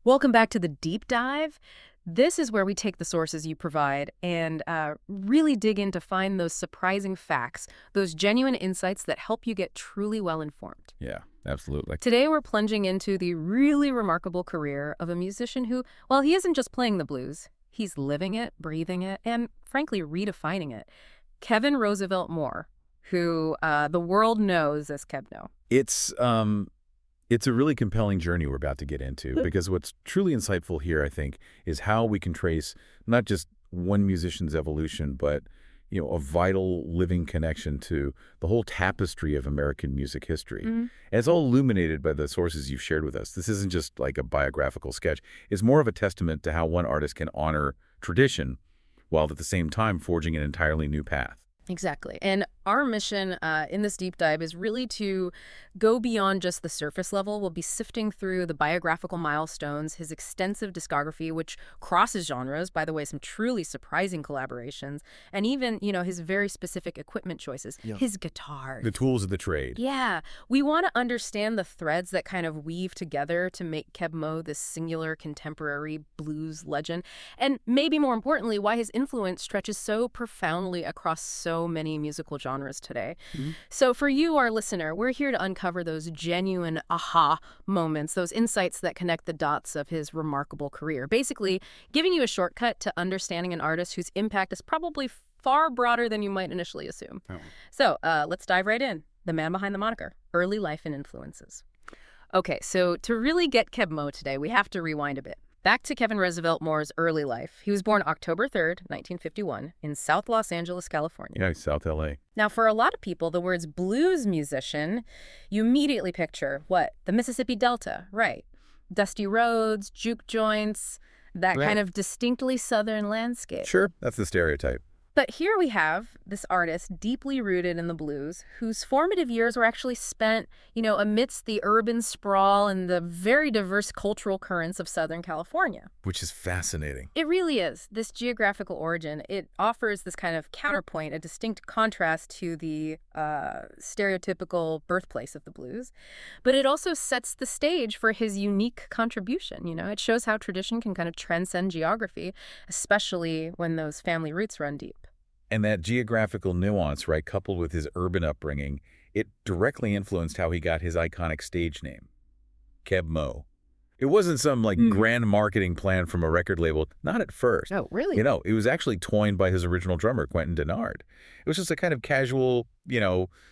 Welcome back to the deep dive. This is where we take the sources you provide and really dig in to find those surprising facts, those genuine insights that help you get truly well-informed. Yeah, absolutely. Today, we're plunging into the really remarkable career of a musician who, well, he isn't just playing the blues. He's living it, breathing it, and frankly, redefining it. Kevin Roosevelt Moore, who the world knows as Keb Mo. It's a really compelling journey we're about to get into because what's truly insightful here, I think, is how we can trace not just one musician's evolution, but a vital living connection to the whole tapestry of American music history. And it's all illuminated by the sources you've shared with us. This isn't just like a biographical sketch. It's more of a testament to how one artist can honor tradition while at the same time forging an entirely new path. Exactly. And our mission in this deep dive is really to go beyond just the surface level. We'll be sifting through the biographical milestones, his extensive discography, which crosses genres, by the way, some truly surprising collaborations, and even, his very specific equipment choices, his guitar. The tools of the trade. Yeah. We want to understand the threads that kind of weave together to make Keb Mo this singular contemporary blues legend. And maybe more importantly, why his influence stretches so profoundly across so many musical genres today. So for you, our listener, we're here to uncover those genuine aha moments, those insights that connect the dots of his remarkable career. Basically, giving you a shortcut to understanding an artist whose impact is probably far broader than you might initially assume. So let's dive right in. The man behind the moniker, early life and influences. Okay, so to really get Keb Mo today, we have to rewind a bit. Back to Kevin Roosevelt Moore's early life. He was born October 3rd, 1951, in South Los Angeles, California. Yeah, South L.A. Now, for a lot of people, the words blues musician, you immediately picture, what? The Mississippi Delta, right. Dusty roads, juke joints, that kind of distinctly Southern landscape. Sure, that's the stereotype. But here we have this artist deeply rooted in the blues whose formative years were actually spent, amidst the urban sprawl and the very diverse cultural currents of Southern California. Which is fascinating. It really is. This geographical origin, it offers this kind of counterpoint, a distinct contrast to the stereotypical birthplace of the blues. But it also sets the stage for his unique contribution. It shows how tradition can kind of transcend geography, especially when those family roots run deep. And that geographical nuance, right, coupled with his urban upbringing, it directly influenced how he got his iconic stage name, Keb Mo. It wasn't some, grand marketing plan from a record label. Not at first. Oh, really? It was actually coined by his original drummer, Quentin Denard. It was just a kind of casual,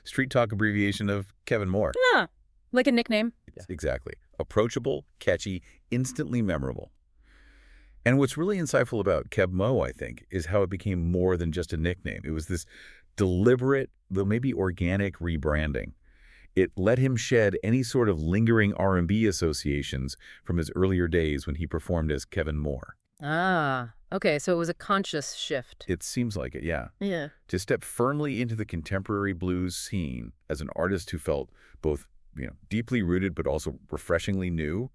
street talk abbreviation of Kevin Moore. Yeah, like a nickname. Exactly. Approachable, catchy, instantly memorable. And what's really insightful about Keb Mo, I think, is how it became more than just a nickname. It was this deliberate, though maybe organic rebranding. It let him shed any sort of lingering R&B associations from his earlier days when he performed as Kevin Moore. Ah, okay, so it was a conscious shift. It seems like it, yeah. Yeah. To step firmly into the contemporary blues scene as an artist who felt both, deeply rooted but also refreshingly new.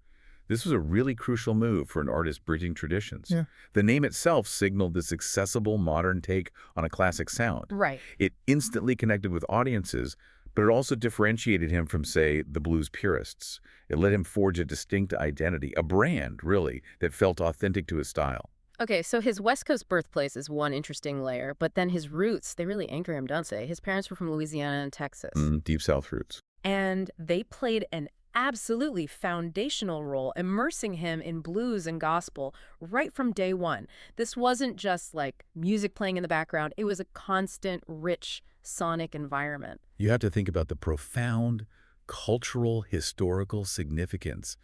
This was a really crucial move for an artist bridging traditions. Yeah. The name itself signaled this accessible modern take on a classic sound. Right. It instantly connected with audiences, but it also differentiated him from, say, the blues purists. It let him forge a distinct identity, a brand, really, that felt authentic to his style. Okay, so his West Coast birthplace is one interesting layer, but then his roots, they really anchor him, don't they? His parents were from Louisiana and Texas. Deep South roots. And they played an absolutely foundational role, immersing him in blues and gospel right from day one. This wasn't just like music playing in the background. It was a constant, rich, sonic environment. You have to think about the profound cultural, historical significance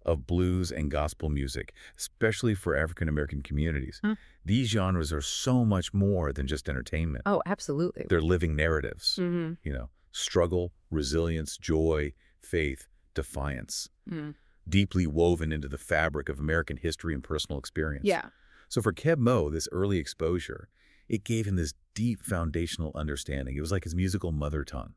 of blues and gospel music, especially for African-American communities. These genres are so much more than just entertainment. Oh, absolutely. They're living narratives, struggle, resilience, joy, faith, defiance, deeply woven into the fabric of American history and personal experience. Yeah. So for Keb Mo, this early exposure, it gave him this deep foundational understanding. It was like his musical mother tongue.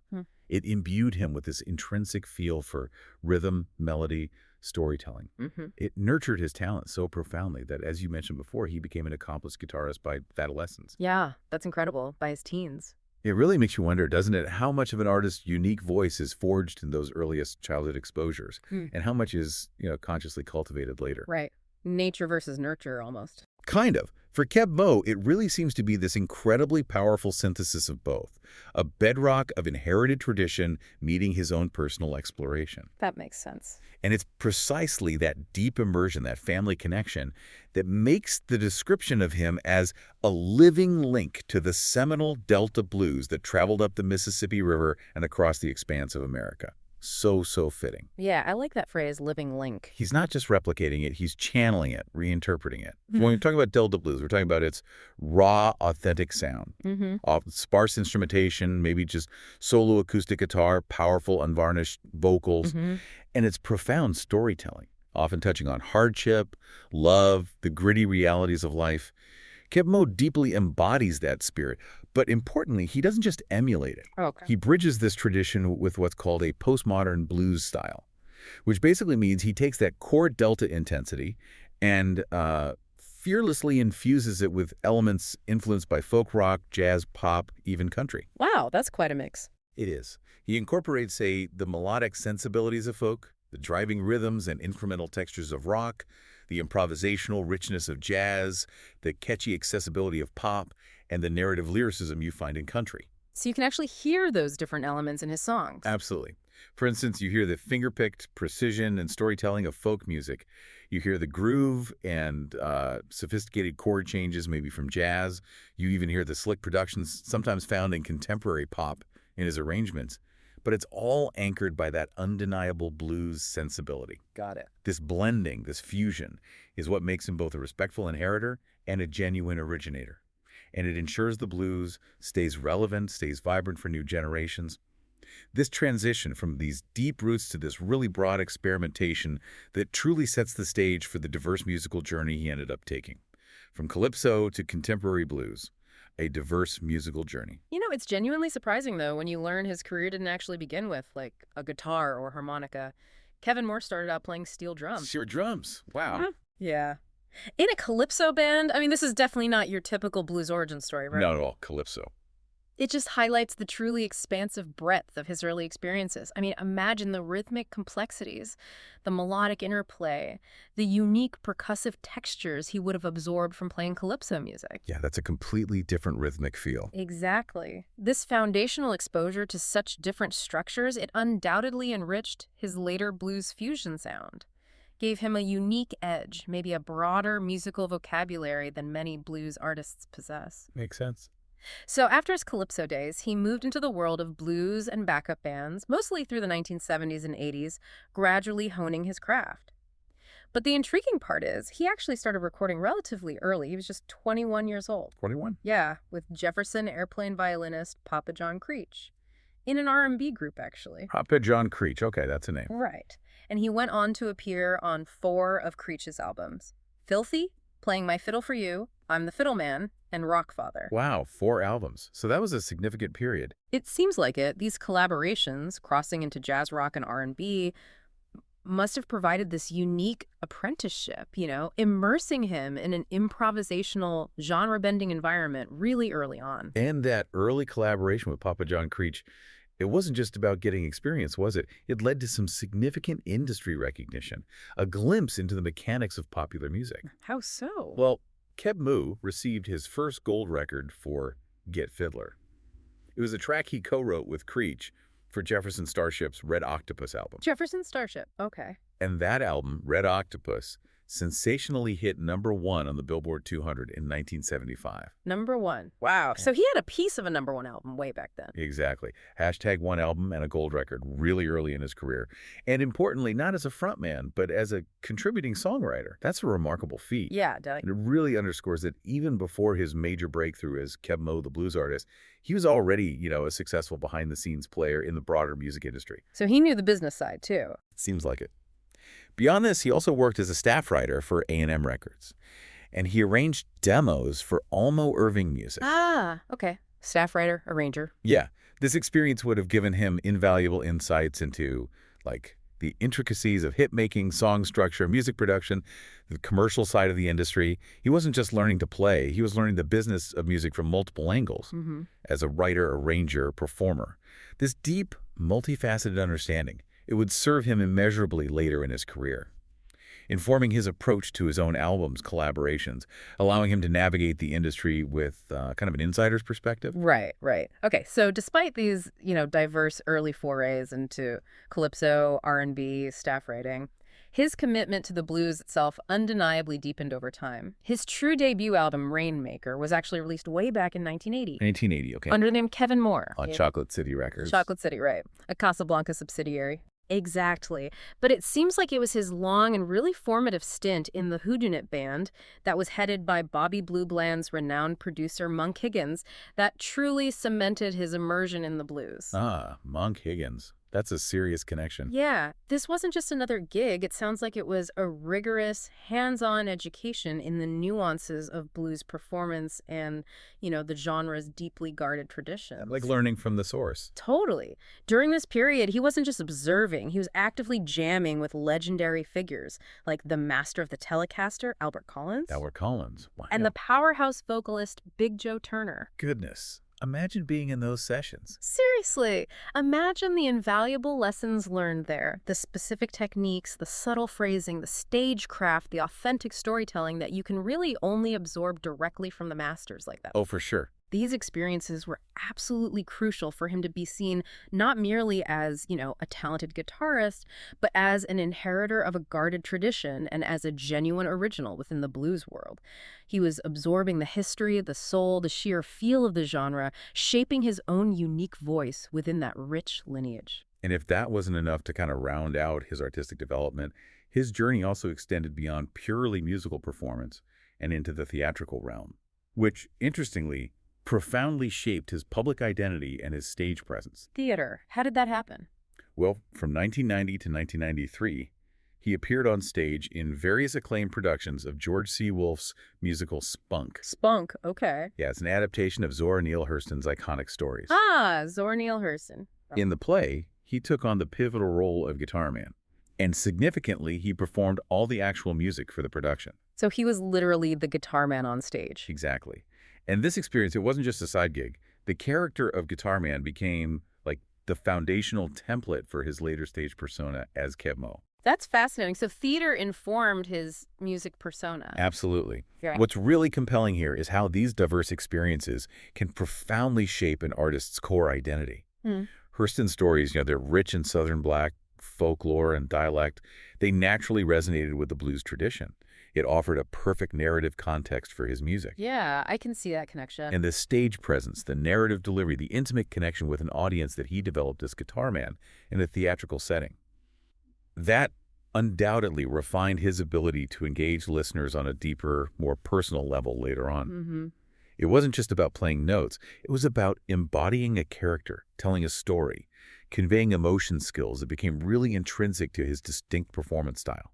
It imbued him with this intrinsic feel for rhythm, melody, storytelling. It nurtured his talent so profoundly that, as you mentioned before, he became an accomplished guitarist by adolescence. Yeah, that's incredible. By his teens. It really makes you wonder, doesn't it, how much of an artist's unique voice is forged in those earliest childhood exposures, Hmm. and how much is, consciously cultivated later. Right. Nature versus nurture, almost. Kind of. For Keb Mo, it really seems to be this incredibly powerful synthesis of both, a bedrock of inherited tradition meeting his own personal exploration. That makes sense. And it's precisely that deep immersion, that family connection, that makes the description of him as a living link to the seminal Delta blues that traveled up the Mississippi River and across the expanse of America. So fitting. Yeah, I like that phrase, living link. He's not just replicating it, he's channeling it, reinterpreting it. When we talk about Delta blues, we're talking about its raw, authentic sound. Sparse instrumentation, maybe just solo acoustic guitar, powerful, unvarnished vocals, and its profound storytelling, often touching on hardship, love, the gritty realities of life. Keb Mo deeply embodies that spirit, but importantly, he doesn't just emulate it. Okay. He bridges this tradition with what's called a postmodern blues style, which basically means he takes that core Delta intensity and fearlessly infuses it with elements influenced by folk rock, jazz, pop, even country. Wow, that's quite a mix. It is. He incorporates, say, the melodic sensibilities of folk, the driving rhythms and incremental textures of rock, the improvisational richness of jazz, the catchy accessibility of pop, and the narrative lyricism you find in country. So you can actually hear those different elements in his songs. Absolutely. For instance, you hear the finger-picked precision and storytelling of folk music. You hear the groove and sophisticated chord changes, maybe from jazz. You even hear the slick productions sometimes found in contemporary pop in his arrangements. But it's all anchored by that undeniable blues sensibility. Got it. This blending, this fusion, is what makes him both a respectful inheritor and a genuine originator. And it ensures the blues stays relevant, stays vibrant for new generations. This transition from these deep roots to this really broad experimentation that truly sets the stage for the diverse musical journey he ended up taking. From calypso to contemporary blues, a diverse musical journey. It's genuinely surprising, though, when you learn his career didn't actually begin with, like, a guitar or harmonica. Kevin Moore started out playing steel drums. Steel drums. Wow. Yeah. In a calypso band, I mean, this is definitely not your typical blues origin story, right? Not at all. Calypso. It just highlights the truly expansive breadth of his early experiences. I mean, imagine the rhythmic complexities, the melodic interplay, the unique percussive textures he would have absorbed from playing calypso music. Yeah, that's a completely different rhythmic feel. Exactly. This foundational exposure to such different structures, it undoubtedly enriched his later blues fusion sound. Gave him a unique edge, maybe a broader musical vocabulary than many blues artists possess. Makes sense. So after his calypso days, he moved into the world of blues and backup bands, mostly through the 1970s and 80s, gradually honing his craft. But the intriguing part is, he actually started recording relatively early. He was just 21 years old. 21? Yeah, with Jefferson airplane violinist Papa John Creech. In an R&B group, actually. Papa John Creech. Okay, that's a name. Right. And he went on to appear on 4 of Creech's albums. Filthy, Playing My Fiddle for You, I'm the Fiddle Man, and Rockfather. Wow, 4 albums. So that was a significant period. It seems like it. These collaborations, crossing into jazz rock and R&B, must have provided this unique apprenticeship, immersing him in an improvisational, genre-bending environment really early on. And that early collaboration with Papa John Creech, it wasn't just about getting experience, was it? It led to some significant industry recognition, a glimpse into the mechanics of popular music. How so? Well, Keb Mo received his first gold record for Get Fiddler. It was a track he co-wrote with Creech for Jefferson Starship's Red Octopus album. Jefferson Starship, okay. And that album, Red Octopus, sensationally hit #1 on the Billboard 200 in 1975. #1. Wow. So he had a piece of a #1 album way back then. Exactly. #1 album and a gold record really early in his career. And importantly, not as a frontman, but as a contributing songwriter. That's a remarkable feat. Yeah, And it really underscores that even before his major breakthrough as Keb Mo, the blues artist, he was already, a successful behind-the-scenes player in the broader music industry. So he knew the business side, too. Seems like it. Beyond this, he also worked as a staff writer for A&M Records, and he arranged demos for Almo Irving music. Ah, okay. Staff writer, arranger. Yeah, this experience would have given him invaluable insights into, The intricacies of hit-making, song structure, music production, the commercial side of the industry. He wasn't just learning to play, he was learning the business of music from multiple angles, as a writer, arranger, performer. This deep, multifaceted understanding, it would serve him immeasurably later in his career, informing his approach to his own albums, collaborations, allowing him to navigate the industry with kind of an insider's perspective. Right, right. Okay, so despite these, diverse early forays into calypso, R&B, staff writing, his commitment to the blues itself undeniably deepened over time. His true debut album, Rainmaker, was actually released way back in 1980. 1980, okay. Under the name Kevin Moore. On Chocolate City Records. Chocolate City, right. A Casablanca subsidiary. Exactly. But it seems like it was his long and really formative stint in the Whodunit band that was headed by Bobby Blue Bland's renowned producer Monk Higgins that truly cemented his immersion in the blues. Ah, Monk Higgins. That's a serious connection. Yeah, this wasn't just another gig. It sounds like it was a rigorous, hands-on education in the nuances of blues performance and, the genre's deeply guarded traditions. Like learning from the source. Totally. During this period, he wasn't just observing. He was actively jamming with legendary figures like the master of the Telecaster, Albert Collins. Albert Collins. Wow. And the powerhouse vocalist, Big Joe Turner. Goodness. Imagine being in those sessions. Seriously, imagine the invaluable lessons learned there, the specific techniques, the subtle phrasing, the stagecraft, the authentic storytelling that you can really only absorb directly from the masters like that. Oh, for sure. These experiences were absolutely crucial for him to be seen not merely as, a talented guitarist, but as an inheritor of a guarded tradition and as a genuine original within the blues world. He was absorbing the history, the soul, the sheer feel of the genre, shaping his own unique voice within that rich lineage. And if that wasn't enough to kind of round out his artistic development, his journey also extended beyond purely musical performance and into the theatrical realm, which, interestingly, profoundly shaped his public identity and his stage presence. Theater. How did that happen? Well, from 1990 to 1993, he appeared on stage in various acclaimed productions of George C. Wolfe's musical Spunk. Spunk, okay. Yeah, it's an adaptation of Zora Neale Hurston's iconic stories. Ah, Zora Neale Hurston. In the play, he took on the pivotal role of guitar man, and significantly, he performed all the actual music for the production. So he was literally the guitar man on stage. Exactly. And this experience, it wasn't just a side gig. The character of Guitar Man became like the foundational template for his later stage persona as Keb Mo. That's fascinating. So theater informed his music persona. Absolutely. Yeah. What's really compelling here is how these diverse experiences can profoundly shape an artist's core identity. Hurston's stories, they're rich in Southern Black folklore and dialect. They naturally resonated with the blues tradition. It offered a perfect narrative context for his music. Yeah, I can see that connection. And the stage presence, the narrative delivery, the intimate connection with an audience that he developed as guitar man in a theatrical setting. That undoubtedly refined his ability to engage listeners on a deeper, more personal level later on. It wasn't just about playing notes. It was about embodying a character, telling a story, conveying emotion skills that became really intrinsic to his distinct performance style.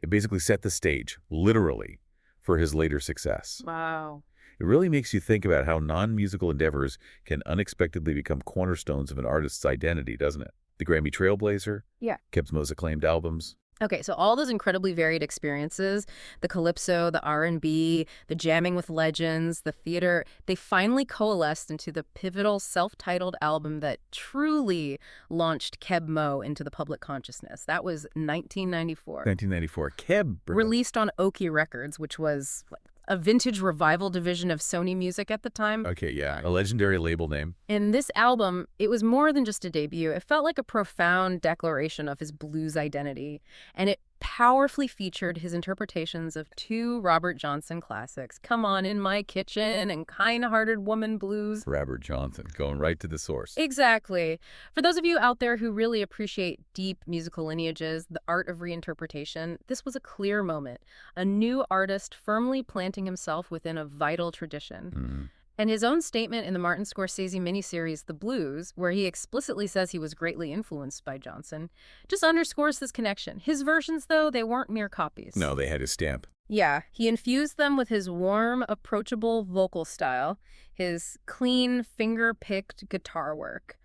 It basically set the stage, literally, for his later success. Wow. It really makes you think about how non-musical endeavors can unexpectedly become cornerstones of an artist's identity, doesn't it? The Grammy Trailblazer, Yeah. Keb Mo's acclaimed albums. Okay, so all those incredibly varied experiences, the calypso, the R&B, the jamming with legends, the theater, they finally coalesced into the pivotal self-titled album that truly launched Keb Mo into the public consciousness. That was 1994. 1994. Keb. Released on Oki Records, which was a vintage revival division of Sony Music at the time. Okay, yeah. A legendary label name. And this album, it was more than just a debut. It felt like a profound declaration of his blues identity. And it powerfully featured his interpretations of two Robert Johnson classics, Come On In My Kitchen and Kind-Hearted Woman Blues. Robert Johnson, going right to the source. Exactly. For those of you out there who really appreciate deep musical lineages, the art of reinterpretation, this was a clear moment. A new artist firmly planting himself within a vital tradition. And his own statement in the Martin Scorsese miniseries The Blues, where he explicitly says he was greatly influenced by Johnson, just underscores this connection. His versions, though, they weren't mere copies. No, they had his stamp. Yeah, he infused them with his warm, approachable vocal style, his clean, finger-picked guitar work.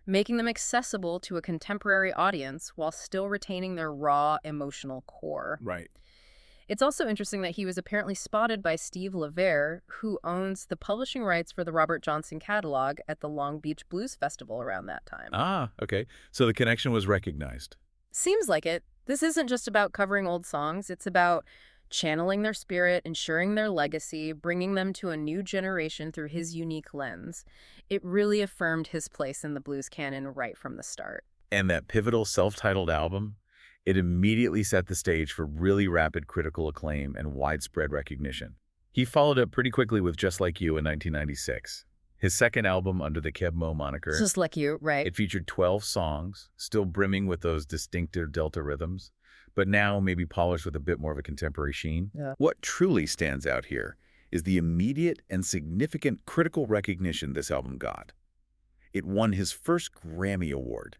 making them accessible to a contemporary audience while still retaining their raw emotional core. Right. It's also interesting that he was apparently spotted by Steve LeVere, who owns the publishing rights for the Robert Johnson catalog, at the Long Beach Blues Festival around that time. Ah, okay. So the connection was recognized. Seems like it. This isn't just about covering old songs. It's about channeling their spirit, ensuring their legacy, bringing them to a new generation through his unique lens. It really affirmed his place in the blues canon right from the start. And that pivotal self-titled album, it immediately set the stage for really rapid critical acclaim and widespread recognition. He followed up pretty quickly with Just Like You in 1996. His second album under the Keb Mo moniker. Just Like You, right? It featured 12 songs, still brimming with those distinctive Delta rhythms, but now maybe polished with a bit more of a contemporary sheen. Yeah. What truly stands out here is the immediate and significant critical recognition this album got. It won his first Grammy Award.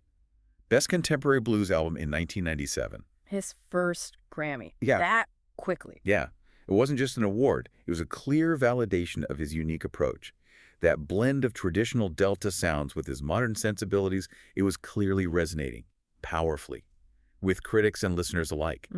Best Contemporary Blues Album in 1997. His first Grammy. Yeah. That quickly. Yeah. It wasn't just an award. It was a clear validation of his unique approach. That blend of traditional Delta sounds with his modern sensibilities, it was clearly resonating, powerfully, with critics and listeners alike.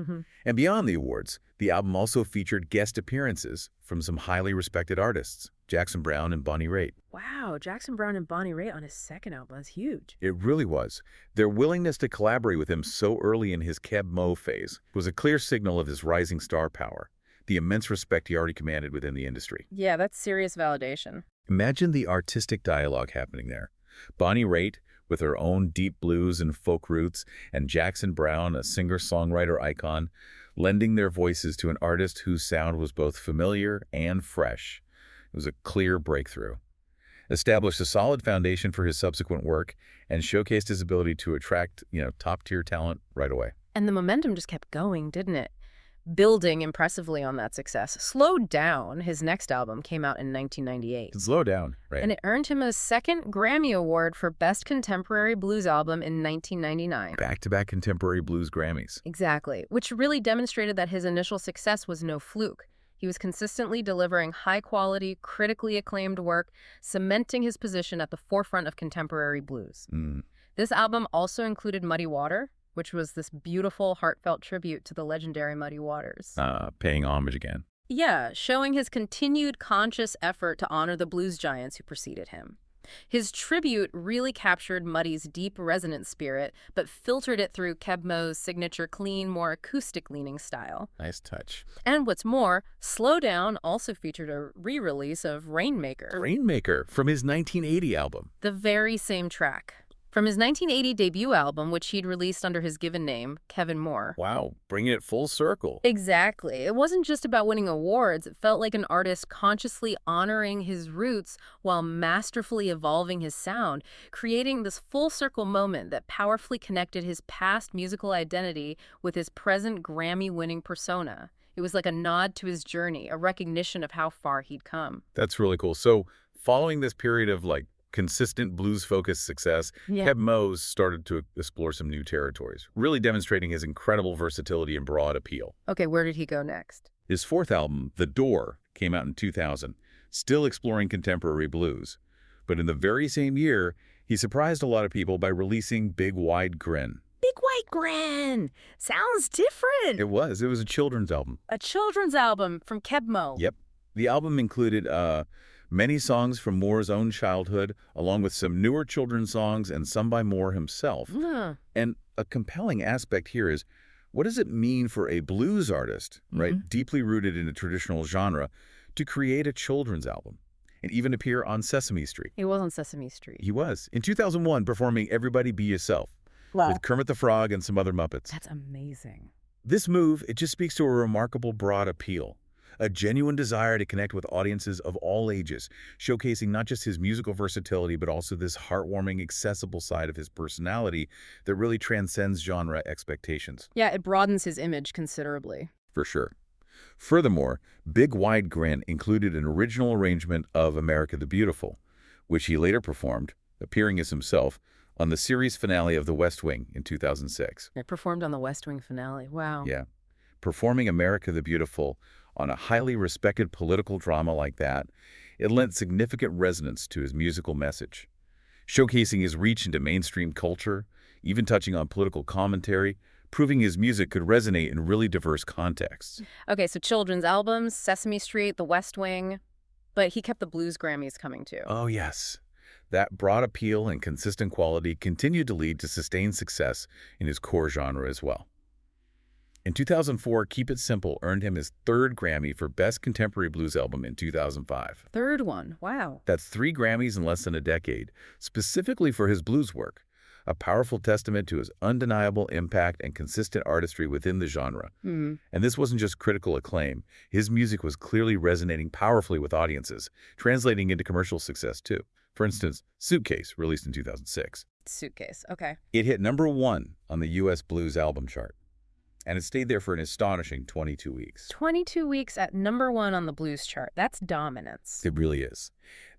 And beyond the awards, the album also featured guest appearances from some highly respected artists, Jackson Browne and Bonnie Raitt. Wow, Jackson Browne and Bonnie Raitt on his second album. That's huge. It really was. Their willingness to collaborate with him so early in his Keb Mo phase was a clear signal of his rising star power, the immense respect he already commanded within the industry. Yeah, that's serious validation. Imagine the artistic dialogue happening there. Bonnie Raitt, with her own deep blues and folk roots, and Jackson Browne, a singer-songwriter icon, lending their voices to an artist whose sound was both familiar and fresh. It was a clear breakthrough. Established a solid foundation for his subsequent work and showcased his ability to attract, top-tier talent right away. And the momentum just kept going, didn't it? Building impressively on that success. Slow Down, his next album, came out in 1998. Slow down, right? And it earned him a second Grammy Award for Best Contemporary Blues Album in 1999. Back-to-back Contemporary Blues Grammys. Exactly, which really demonstrated that his initial success was no fluke. He was consistently delivering high-quality, critically acclaimed work, cementing his position at the forefront of contemporary blues. This album also included Muddy Water, which was this beautiful, heartfelt tribute to the legendary Muddy Waters. Paying homage again. Yeah, showing his continued conscious effort to honor the blues giants who preceded him. His tribute really captured Muddy's deep, resonant spirit, but filtered it through Keb Mo's signature clean, more acoustic-leaning style. Nice touch. And what's more, Slow Down also featured a re-release of Rainmaker. Rainmaker, from his 1980 album. The very same track. From his 1980 debut album, which he'd released under his given name, Kevin Moore. Wow, bringing it full circle. Exactly. It wasn't just about winning awards. It felt like an artist consciously honoring his roots while masterfully evolving his sound, creating this full circle moment that powerfully connected his past musical identity with his present Grammy-winning persona. It was like a nod to his journey, a recognition of how far he'd come. That's really cool. So following this period of consistent blues-focused success, Keb Mo started to explore some new territories, really demonstrating his incredible versatility and broad appeal. Okay, where did he go next? His fourth album, The Door, came out in 2000, still exploring contemporary blues. But in the very same year, he surprised a lot of people by releasing Big Wide Grin. Big White Grin! Sounds different! It was a children's album. A children's album from Keb Mo. Yep. The album included many songs from Moore's own childhood, along with some newer children's songs and some by Moore himself. And a compelling aspect here is, what does it mean for a blues artist, right, deeply rooted in a traditional genre, to create a children's album and even appear on Sesame Street? He was on Sesame Street. He was. In 2001, performing Everybody Be Yourself with Kermit the Frog and some other Muppets. That's amazing. This move, it just speaks to a remarkable broad appeal. A genuine desire to connect with audiences of all ages, showcasing not just his musical versatility, but also this heartwarming, accessible side of his personality that really transcends genre expectations. Yeah, it broadens his image considerably. For sure. Furthermore, Big Wide Grin included an original arrangement of America the Beautiful, which he later performed, appearing as himself, on the series finale of The West Wing in 2006. It performed on the West Wing finale. Wow. Yeah. Performing America the Beautiful on a highly respected political drama like that, it lent significant resonance to his musical message. showcasing his reach into mainstream culture, even touching on political commentary, proving his music could resonate in really diverse contexts. Okay, so children's albums, Sesame Street, The West Wing, but he kept the blues Grammys coming too. Oh, yes. That broad appeal and consistent quality continued to lead to sustained success in his core genre as well. In 2004, Keep It Simple earned him his third Grammy for Best Contemporary Blues Album in 2005. Third one, wow. That's 3 Grammys in less than a decade, specifically for his blues work, a powerful testament to his undeniable impact and consistent artistry within the genre. And this wasn't just critical acclaim. His music was clearly resonating powerfully with audiences, translating into commercial success too. For instance, Suitcase, released in 2006. Suitcase, okay. It hit #1 on the U.S. Blues album chart, and it stayed there for an astonishing 22 weeks. 22 weeks at #1 on the blues chart. That's dominance. It really is.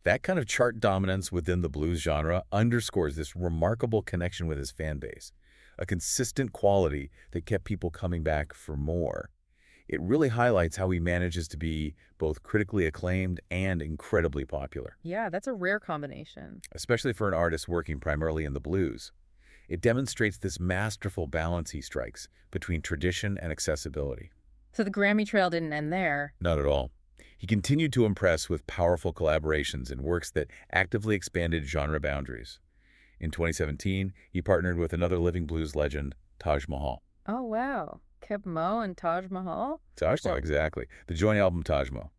That kind of chart dominance within the blues genre underscores this remarkable connection with his fan base, a consistent quality that kept people coming back for more. It really highlights how he manages to be both critically acclaimed and incredibly popular, Yeah, that's a rare combination. especially for an artist working primarily in the blues. It demonstrates this masterful balance he strikes between tradition and accessibility. So the Grammy trail didn't end there. Not at all. He continued to impress with powerful collaborations and works that actively expanded genre boundaries. In 2017, he partnered with another living blues legend, Taj Mahal. Oh, wow. Keb Mo and Taj Mahal? TajMo, exactly. The joint album TajMo.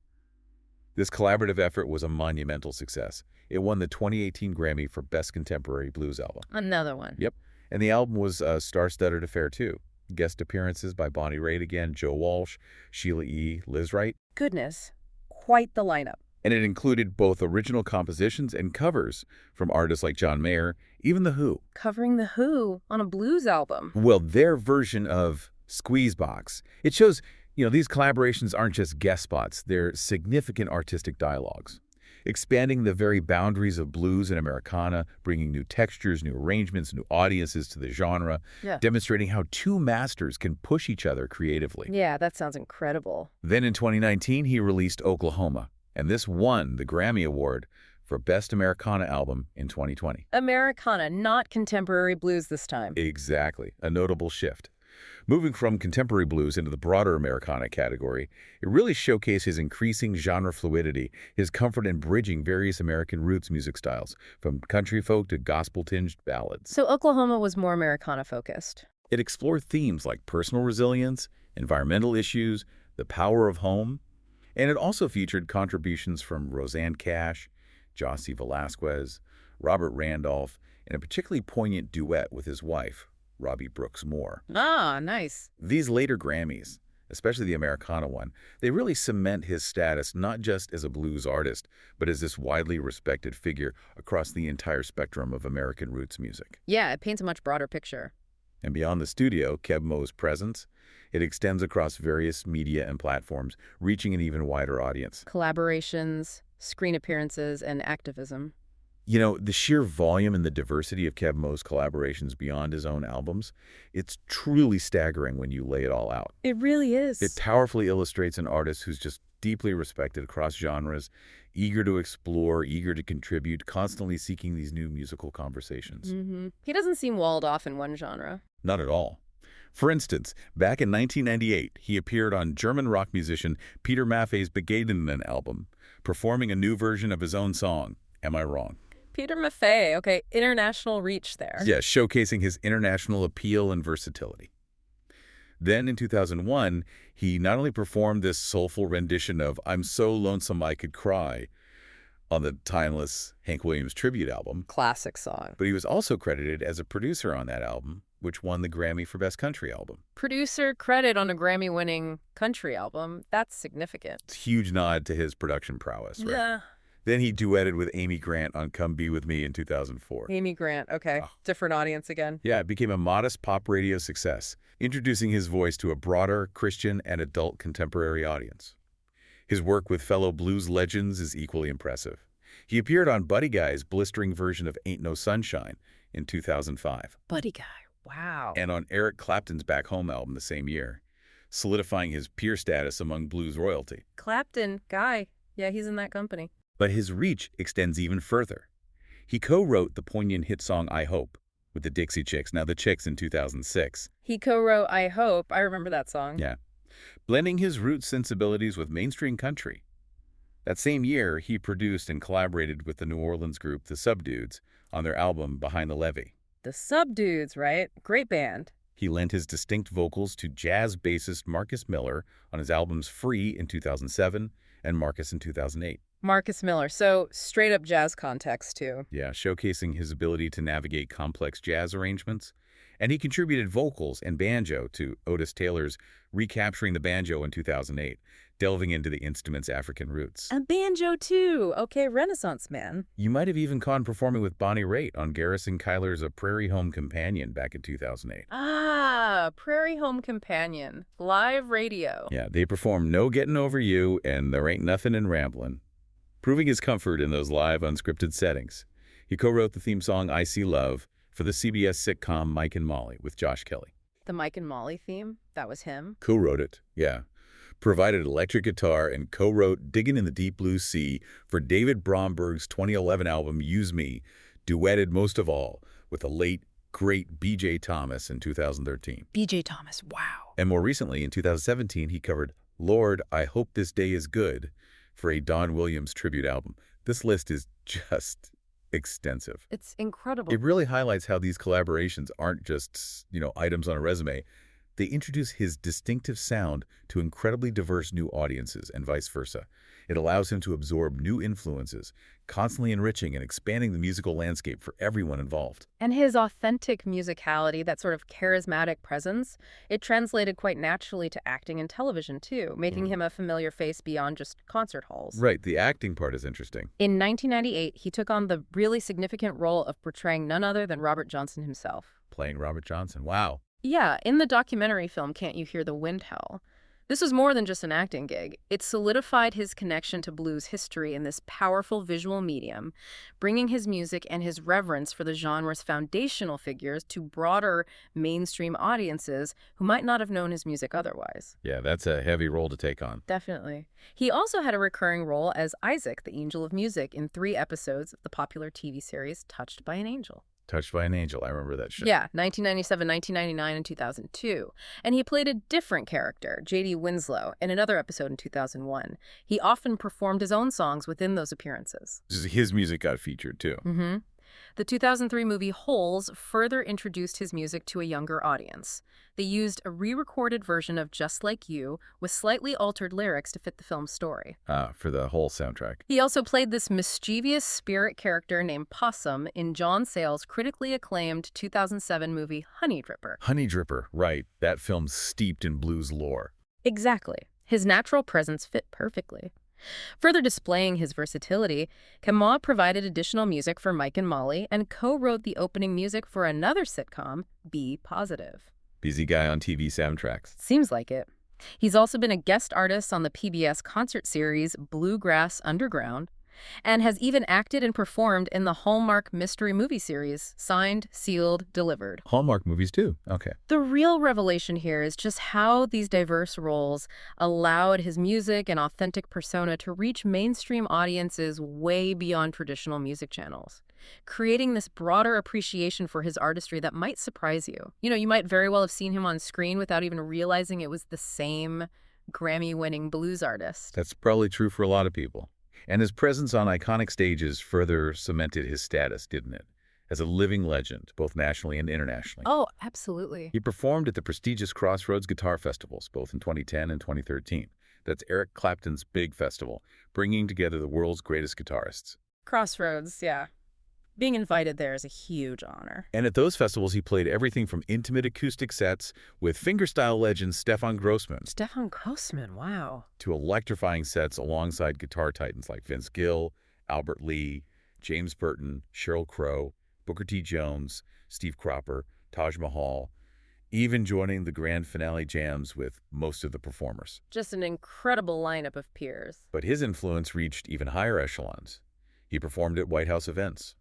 This collaborative effort was a monumental success. It won the 2018 Grammy for Best Contemporary Blues Album. Another one. Yep. And the album was a star-studded affair, too. Guest appearances by Bonnie Raitt again, Joe Walsh, Sheila E., Liz Wright. Goodness. Quite the lineup. And it included both original compositions and covers from artists like John Mayer, even The Who. Covering The Who on a blues album. Well, their version of Squeezebox. It shows, these collaborations aren't just guest spots. They're significant artistic dialogues, expanding the very boundaries of blues and Americana, bringing new textures, new arrangements, new audiences to the genre, demonstrating how two masters can push each other creatively. Yeah, that sounds incredible. Then in 2019, he released Oklahoma, and this won the Grammy Award for Best Americana Album in 2020. Americana, not contemporary blues this time. Exactly, a notable shift. Moving from contemporary blues into the broader Americana category, it really showcased his increasing genre fluidity, his comfort in bridging various American roots music styles, from country folk to gospel-tinged ballads. So Oklahoma was more Americana-focused. It explored themes like personal resilience, environmental issues, the power of home, and it also featured contributions from Rosanne Cash, Jossie Velasquez, Robert Randolph, and a particularly poignant duet with his wife, Robbie Brooks Moore. Ah, nice. These later Grammys, especially the Americana one, they really cement his status not just as a blues artist, but as this widely respected figure across the entire spectrum of American roots music. Yeah, it paints a much broader picture. And beyond the studio, Keb Mo's presence, it extends across various media and platforms, reaching an even wider audience. Collaborations, screen appearances, and activism. The sheer volume and the diversity of Keb Mo's collaborations beyond his own albums, it's truly staggering when you lay it all out. It really is. It powerfully illustrates an artist who's just deeply respected across genres, eager to explore, eager to contribute, constantly seeking these new musical conversations. He doesn't seem walled off in one genre. Not at all. For instance, back in 1998, he appeared on German rock musician Peter Maffay's Begegnungen album, performing a new version of his own song, Am I Wrong? Peter Maffay, okay, international reach there. Yeah, showcasing his international appeal and versatility. Then in 2001, he not only performed this soulful rendition of I'm So Lonesome I Could Cry on the timeless Hank Williams tribute album, Classic song. but he was also credited as a producer on that album, which won the Grammy for Best Country Album. Producer credit on a Grammy-winning country album. That's significant. It's a huge nod to his production prowess, right? Yeah. Then he duetted with Amy Grant on Come Be With Me in 2004. Amy Grant, okay. Different audience again. Yeah, it became a modest pop radio success, introducing his voice to a broader Christian and adult contemporary audience. His work with fellow blues legends is equally impressive. He appeared on Buddy Guy's blistering version of Ain't No Sunshine in 2005. Buddy Guy, wow. And on Eric Clapton's Back Home album the same year, solidifying his peer status among blues royalty. Clapton, Guy, yeah, he's in that company. But his reach extends even further. He co-wrote the poignant hit song I Hope with the Dixie Chicks, now the Chicks in 2006. He co-wrote I Hope. I remember that song. Yeah, blending his roots sensibilities with mainstream country. That same year, he produced and collaborated with the New Orleans group The Subdudes on their album Behind the Levee. The Subdudes, right? Great band. He lent his distinct vocals to jazz bassist Marcus Miller on his albums Free in 2007 and Marcus in 2008. Marcus Miller. So straight up jazz context, too. Yeah, showcasing his ability to navigate complex jazz arrangements. And he contributed vocals and banjo to Otis Taylor's Recapturing the Banjo in 2008, delving into the instrument's African roots. And banjo, too. Okay, Renaissance man. You might have even caught him performing with Bonnie Raitt on Garrison Keillor's A Prairie Home Companion back in 2008. Ah, Prairie Home Companion. Live radio. Yeah, they performed No Getting Over You and There Ain't Nothing in Ramblin', proving his comfort in those live, unscripted settings. He co-wrote the theme song I See Love for the CBS sitcom Mike and Molly with Josh Kelly. The Mike and Molly theme? That was him? Co-wrote it, yeah. Provided electric guitar and co-wrote Diggin' in the Deep Blue Sea for David Bromberg's 2011 album Use Me, duetted most of all with the late, great B.J. Thomas in 2013. B.J. Thomas, wow. And more recently, in 2017, he covered Lord, I Hope This Day Is Good for a Don Williams tribute album. This list is just extensive. It's incredible. It really highlights how these collaborations aren't just, items on a resume. They introduce his distinctive sound to incredibly diverse new audiences and vice versa. It allows him to absorb new influences, constantly enriching and expanding the musical landscape for everyone involved. And his authentic musicality, that sort of charismatic presence, it translated quite naturally to acting and television, too, making him a familiar face beyond just concert halls. Right, the acting part is interesting. In 1998, he took on the really significant role of portraying none other than Robert Johnson himself. Playing Robert Johnson, wow. Yeah, in the documentary film Can't You Hear the Wind Howl? This was more than just an acting gig. It solidified his connection to blues history in this powerful visual medium, bringing his music and his reverence for the genre's foundational figures to broader mainstream audiences who might not have known his music otherwise. Yeah, that's a heavy role to take on. Definitely. He also had a recurring role as Isaac, the Angel of Music, in 3 episodes of the popular TV series Touched by an Angel. Touched by an Angel, I remember that show. Yeah, 1997, 1999, and 2002. And he played a different character, J.D. Winslow, in another episode in 2001. He often performed his own songs within those appearances. His music got featured, too. Mm-hmm. The 2003 movie Holes further introduced his music to a younger audience. They used a re-recorded version of Just Like You with slightly altered lyrics to fit the film's story. For the whole soundtrack. He also played this mischievous spirit character named Possum in John Sayles' critically acclaimed 2007 movie Honey Dripper. Honey Dripper, right. That film's steeped in blues lore. Exactly. His natural presence fit perfectly. Further displaying his versatility, Keb Mo provided additional music for Mike and Molly and co-wrote the opening music for another sitcom, Be Positive. Busy guy on TV soundtracks. Seems like it. He's also been a guest artist on the PBS concert series Bluegrass Underground and has even acted and performed in the Hallmark mystery movie series Signed, Sealed, Delivered. Hallmark movies, too. Okay. The real revelation here is just how these diverse roles allowed his music and authentic persona to reach mainstream audiences way beyond traditional music channels, creating this broader appreciation for his artistry that might surprise you. You might very well have seen him on screen without even realizing it was the same Grammy-winning blues artist. That's probably true for a lot of people. And his presence on iconic stages further cemented his status, didn't it? As a living legend, both nationally and internationally. Oh, absolutely. He performed at the prestigious Crossroads Guitar Festivals, both in 2010 and 2013. That's Eric Clapton's big festival, bringing together the world's greatest guitarists. Crossroads, yeah. Being invited there is a huge honor. And at those festivals, he played everything from intimate acoustic sets with fingerstyle legend Stefan Grossman. Stefan Grossman, wow. To electrifying sets alongside guitar titans like Vince Gill, Albert Lee, James Burton, Sheryl Crow, Booker T. Jones, Steve Cropper, Taj Mahal, even joining the grand finale jams with most of the performers. Just an incredible lineup of peers. But his influence reached even higher echelons. He performed at White House events,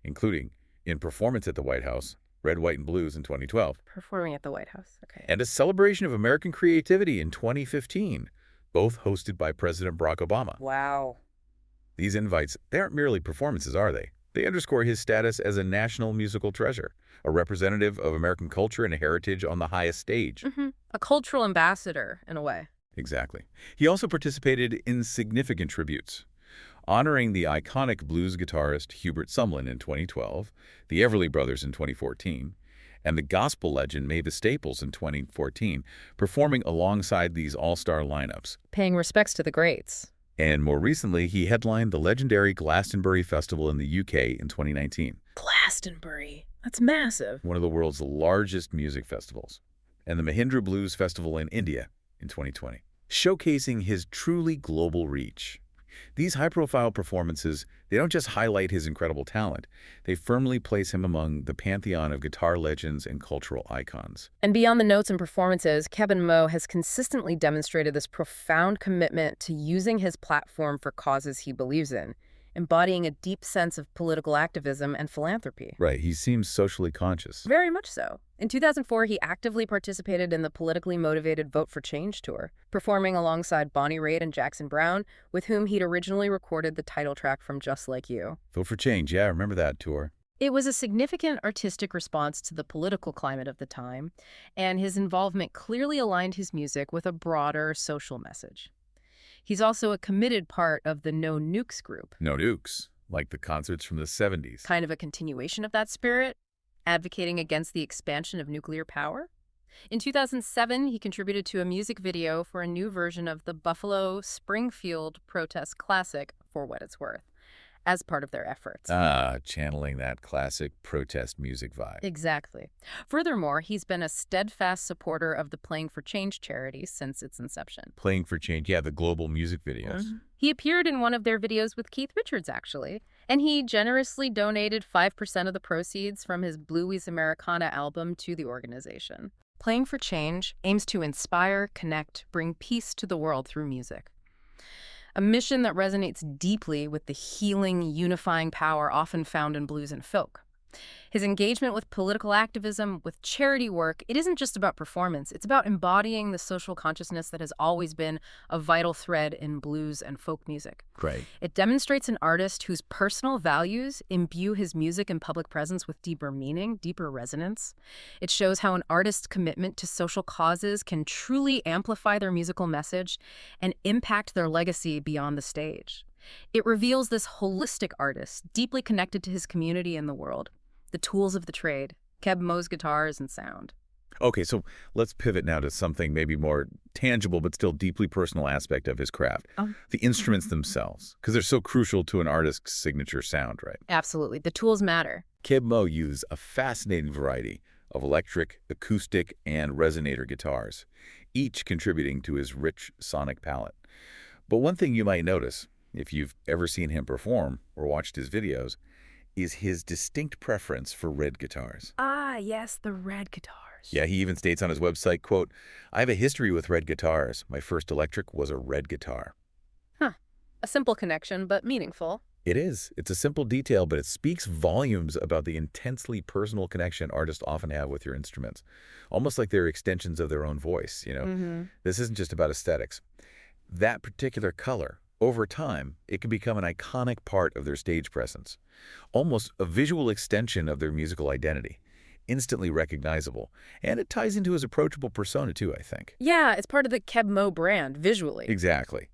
including in Performance at the White House, Red, White, and Blues in 2012. Performing at the White House, okay. And a celebration of American creativity in 2015, both hosted by President Barack Obama. Wow. These invites, they aren't merely performances, are they? They underscore his status as a national musical treasure, a representative of American culture and heritage on the highest stage. A cultural ambassador, in a way. Exactly. He also participated in significant tributes, honoring the iconic blues guitarist Hubert Sumlin in 2012, the Everly Brothers in 2014, and the gospel legend Mavis Staples in 2014, performing alongside these all-star lineups. Paying respects to the greats. And more recently, he headlined the legendary Glastonbury Festival in the UK in 2019. Glastonbury. That's massive. One of the world's largest music festivals. And the Mahindra Blues Festival in India in 2020, showcasing his truly global reach. These high-profile performances, they don't just highlight his incredible talent, they firmly place him among the pantheon of guitar legends and cultural icons. And beyond the notes and performances, Keb Mo has consistently demonstrated this profound commitment to using his platform for causes he believes in, embodying a deep sense of political activism and philanthropy. Right, he seems socially conscious. Very much so. In 2004, he actively participated in the politically motivated Vote for Change tour, performing alongside Bonnie Raitt and Jackson Browne, with whom he'd originally recorded the title track from Just Like You. Vote for Change, yeah, I remember that tour. It was a significant artistic response to the political climate of the time, and his involvement clearly aligned his music with a broader social message. He's also a committed part of the No Nukes group. No Nukes, like the concerts from the 70s. Kind of a continuation of that spirit, advocating against the expansion of nuclear power. In 2007, he contributed to a music video for a new version of the Buffalo Springfield protest classic, For What It's Worth, as part of their efforts. Channeling that classic protest music vibe. Exactly. Furthermore, he's been a steadfast supporter of the Playing for Change charity since its inception. Playing for Change, yeah, the global music videos. He appeared in one of their videos with Keith Richards, actually, and he generously donated 5% of the proceeds from his Bluey's Americana album to the organization. Playing for Change aims to inspire, connect, bring peace to the world through music. A mission that resonates deeply with the healing, unifying power often found in blues and folk. His engagement with political activism, with charity work, it isn't just about performance. It's about embodying the social consciousness that has always been a vital thread in blues and folk music. Great. It demonstrates an artist whose personal values imbue his music and public presence with deeper meaning, deeper resonance. It shows how an artist's commitment to social causes can truly amplify their musical message and impact their legacy beyond the stage. It reveals this holistic artist, deeply connected to his community and the world. The tools of the trade, Keb Mo's guitars and sound. Okay, so let's pivot now to something maybe more tangible but still deeply personal aspect of his craft. The instruments themselves, because they're so crucial to an artist's signature sound, right? Absolutely. The tools matter. Keb Mo used a fascinating variety of electric, acoustic, and resonator guitars, each contributing to his rich sonic palette. But one thing you might notice, if you've ever seen him perform or watched his videos, is his distinct preference for red guitars. Ah, yes, the red guitars. Yeah, he even states on his website, quote, "I have a history with red guitars. My first electric was a red guitar." Huh. A simple connection, but meaningful. It is. It's a simple detail, but it speaks volumes about the intensely personal connection artists often have with your instruments. Almost like they're extensions of their own voice, you know? This isn't just about aesthetics. That particular color, over time, it can become an iconic part of their stage presence, almost a visual extension of their musical identity, instantly recognizable. And it ties into his approachable persona, too, I think. Yeah, it's part of the Keb Mo brand, visually. Exactly.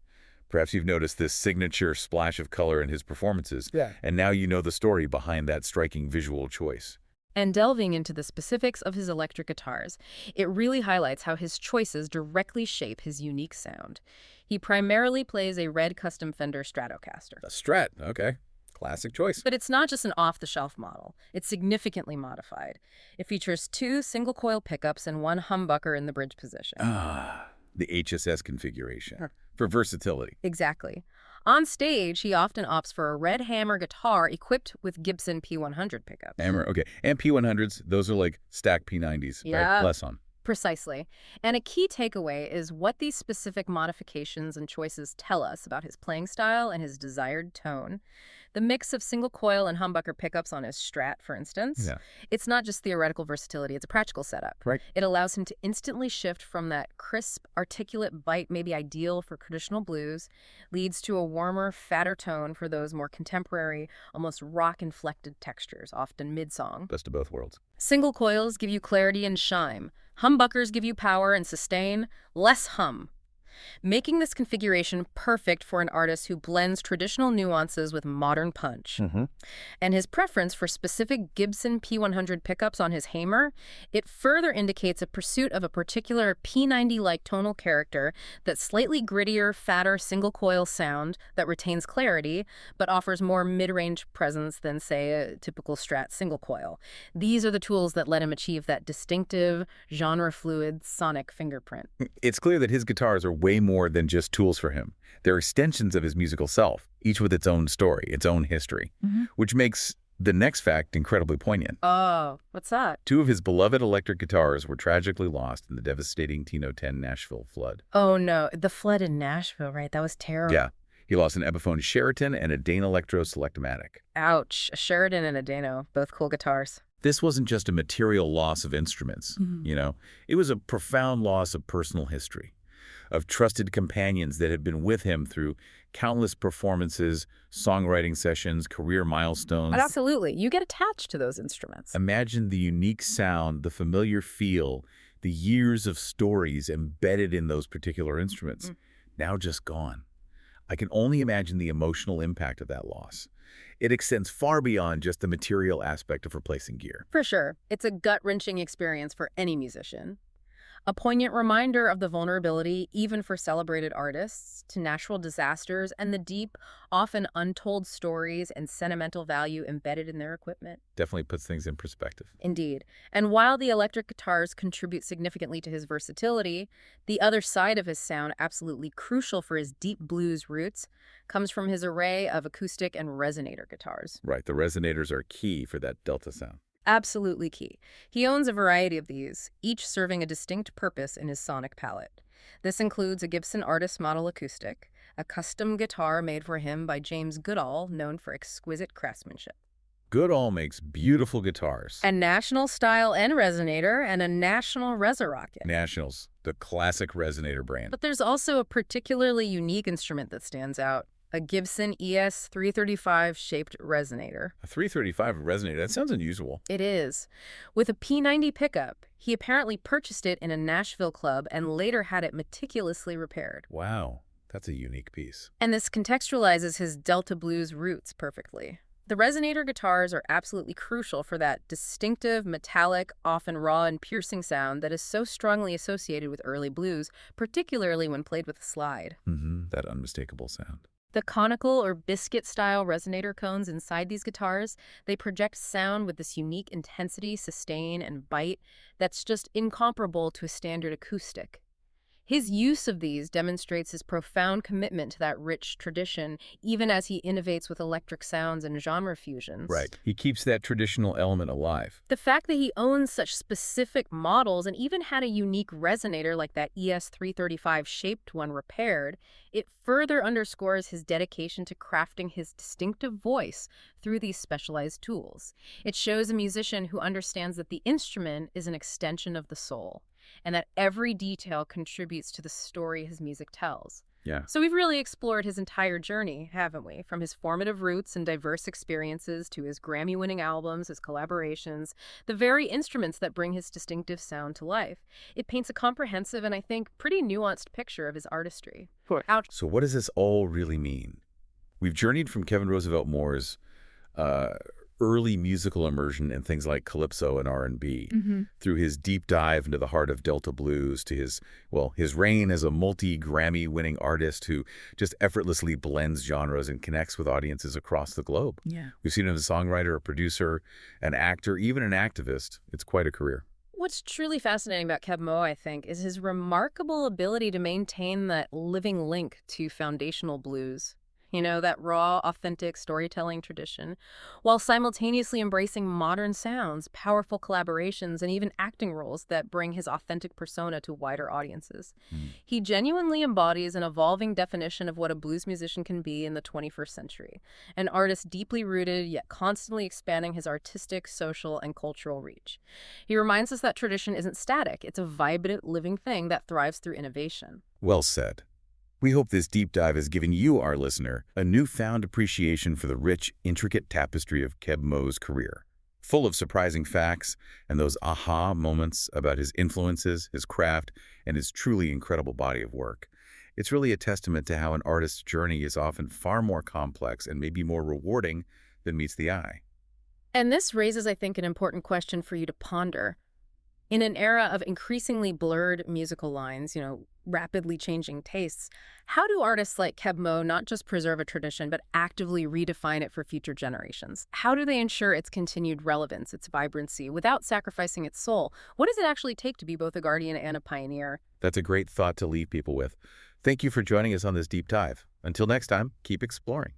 Perhaps you've noticed this signature splash of color in his performances, Yeah. and now you know the story behind that striking visual choice. And delving into the specifics of his electric guitars, it really highlights how his choices directly shape his unique sound. He primarily plays a red custom Fender Stratocaster. A Strat, okay. Classic choice. But it's not just an off-the-shelf model. It's significantly modified. It features 2 single-coil pickups and 1 humbucker in the bridge position. The HSS configuration for versatility. Exactly. On stage, he often opts for a red hammer guitar equipped with Gibson P100 pickups. Hammer, okay. And P100s, those are like stack P90s, Yeah. right? Less on. Precisely. And a key takeaway is what these specific modifications and choices tell us about his playing style and his desired tone. The mix of single coil and humbucker pickups on his Strat, for instance, Yeah. it's not just theoretical versatility, it's a practical setup. Right. It allows him to instantly shift from that crisp, articulate bite, maybe ideal for traditional blues, leads to a warmer, fatter tone for those more contemporary, almost rock-inflected textures, often mid-song. Best of both worlds. Single coils give you clarity and shine. Humbuckers give you power and sustain, less hum, making this configuration perfect for an artist who blends traditional nuances with modern punch. And his preference for specific Gibson P100 pickups on his Hamer, it further indicates a pursuit of a particular P90-like tonal character that's slightly grittier, fatter, single-coil sound that retains clarity, but offers more mid-range presence than, say, a typical Strat single coil. These are the tools that let him achieve that distinctive, genre-fluid, sonic fingerprint. It's clear that his guitars are way more than just tools for him. They're extensions of his musical self, each with its own story, its own history, which makes the next fact incredibly poignant. Oh, what's that? 2 of his beloved electric guitars were tragically lost in the devastating T-10 Nashville flood. Oh, no. The flood in Nashville, right? That was terrible. Yeah. He lost an Epiphone Sheraton and a Dane Electro Selectomatic. Ouch. A Sheridan and a Dano, both cool guitars. This wasn't just a material loss of instruments, It was a profound loss of personal history, of trusted companions that had been with him through countless performances, songwriting sessions, career milestones. Absolutely. You get attached to those instruments. Imagine the unique sound, the familiar feel, the years of stories embedded in those particular instruments, now just gone. I can only imagine the emotional impact of that loss. It extends far beyond just the material aspect of replacing gear. For sure. It's a gut-wrenching experience for any musician. A poignant reminder of the vulnerability, even for celebrated artists, to natural disasters and the deep, often untold stories and sentimental value embedded in their equipment. Definitely puts things in perspective. Indeed. And while the electric guitars contribute significantly to his versatility, the other side of his sound, absolutely crucial for his deep blues roots, comes from his array of acoustic and resonator guitars. Right, the resonators are key for that delta sound. Absolutely key. He owns a variety of these, each serving a distinct purpose in his sonic palette. This includes a Gibson Artist Model Acoustic, a custom guitar made for him by James Goodall, known for exquisite craftsmanship. Goodall makes beautiful guitars. A National Style End Resonator and a National Resurrocket. Nationals, the classic resonator brand. But there's also a particularly unique instrument that stands out. A Gibson ES 335 shaped resonator. A 335 resonator, that sounds unusual. It is. With a P90 pickup, he apparently purchased it in a Nashville club and later had it meticulously repaired. Wow, that's a unique piece. And this contextualizes his Delta blues roots perfectly. The resonator guitars are absolutely crucial for that distinctive, metallic, often raw and piercing sound that is so strongly associated with early blues, particularly when played with a slide. That unmistakable sound. The conical or biscuit-style resonator cones inside these guitars, they project sound with this unique intensity, sustain, and bite that's just incomparable to a standard acoustic. His use of these demonstrates his profound commitment to that rich tradition, even as he innovates with electric sounds and genre fusions. Right. He keeps that traditional element alive. The fact that he owns such specific models and even had a unique resonator like that ES335 shaped one repaired, it further underscores his dedication to crafting his distinctive voice through these specialized tools. It shows a musician who understands that the instrument is an extension of the soul, and that every detail contributes to the story his music tells. Yeah. So we've really explored his entire journey, haven't we? From his formative roots and diverse experiences to his Grammy-winning albums, his collaborations, the very instruments that bring his distinctive sound to life. It paints a comprehensive and, I think, pretty nuanced picture of his artistry. So what does this all really mean? We've journeyed from Kevin Roosevelt Moore's early musical immersion in things like calypso and R&B, through his deep dive into the heart of Delta blues, to his reign as a multi-Grammy-winning artist who just effortlessly blends genres and connects with audiences across the globe. Yeah. We've seen him as a songwriter, a producer, an actor, even an activist. It's quite a career. What's truly fascinating about Keb Mo, I think, is his remarkable ability to maintain that living link to foundational blues. that raw, authentic storytelling tradition, while simultaneously embracing modern sounds, powerful collaborations, and even acting roles that bring his authentic persona to wider audiences. Hmm. He genuinely embodies an evolving definition of what a blues musician can be in the 21st century, an artist deeply rooted yet constantly expanding his artistic, social, and cultural reach. He reminds us that tradition isn't static, it's a vibrant, living thing that thrives through innovation. Well said. We hope this deep dive has given you, our listener, a newfound appreciation for the rich, intricate tapestry of Keb Mo's career. Full of surprising facts and those aha moments about his influences, his craft, and his truly incredible body of work. It's really a testament to how an artist's journey is often far more complex and maybe more rewarding than meets the eye. And this raises, I think, an important question for you to ponder. In an era of increasingly blurred musical lines, rapidly changing tastes, how do artists like Keb Mo not just preserve a tradition, but actively redefine it for future generations? How do they ensure its continued relevance, its vibrancy, without sacrificing its soul? What does it actually take to be both a guardian and a pioneer? That's a great thought to leave people with. Thank you for joining us on this deep dive. Until next time, keep exploring.